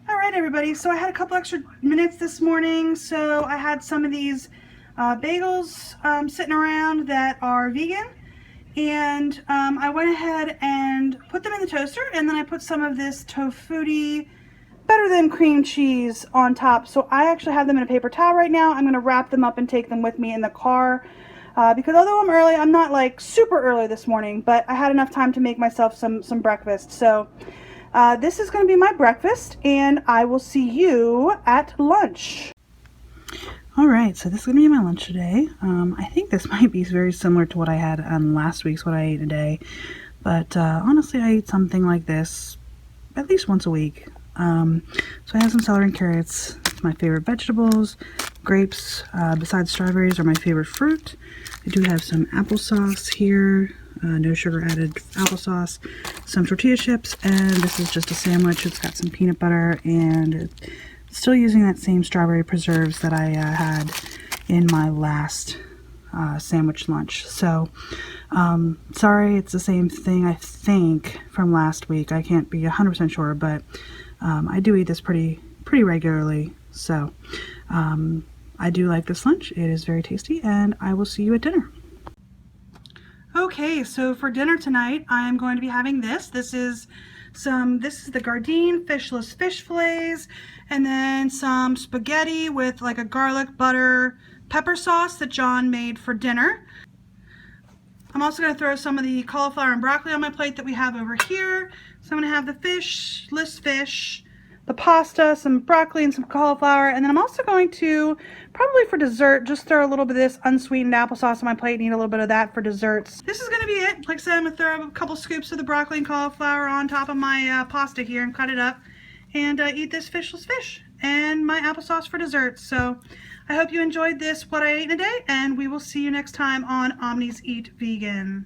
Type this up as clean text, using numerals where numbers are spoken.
All right, everybody. So I had a couple extra minutes this morning, so I had some of these bagels sitting around that are vegan, and I went ahead and put them in the toaster, and then I put some of this Tofutti Better Than cream cheese on top. So I actually have them in a paper towel right now. I'm going to wrap them up and take them with me in the car because although I'm early, I'm not like super early this morning, but I had enough time to make myself some breakfast. So this is going to be my breakfast, and I will see you at lunch. All right, so this is going to be my lunch today. I think this might be very similar to what I had on last week's What I Ate Today, but honestly, I eat something like this at least once a week. So I have some celery and carrots. It's my favorite vegetables. Grapes, besides strawberries, are my favorite fruit. I do have some applesauce here. No sugar added applesauce, some tortilla chips, and this is just a sandwich. It's got some peanut butter, and it's still using that same strawberry preserves that I had in my last sandwich lunch. So sorry, it's the same thing I think from last week. I can't be 100% sure, but I do eat this pretty regularly. So I do like this lunch. It is very tasty, and I will see you at dinner. Okay, so for dinner tonight, I'm going to be having this. This is the Gardein fishless fish fillets, and then some spaghetti with like a garlic butter pepper sauce that John made for dinner. I'm also going to throw some of the cauliflower and broccoli on my plate that we have over here. So I'm going to have the fishless fish, the pasta, some broccoli and some cauliflower, and then I'm also going to, probably for dessert, just throw a little bit of this unsweetened applesauce on my plate and eat a little bit of that for desserts. This is going to be it. Like I said, I'm going to throw a couple scoops of the broccoli and cauliflower on top of my pasta here and cut it up and eat this fishless fish and my applesauce for dessert. So I hope you enjoyed this What I Ate in a Day, and we will see you next time on Omni's Eat Vegan.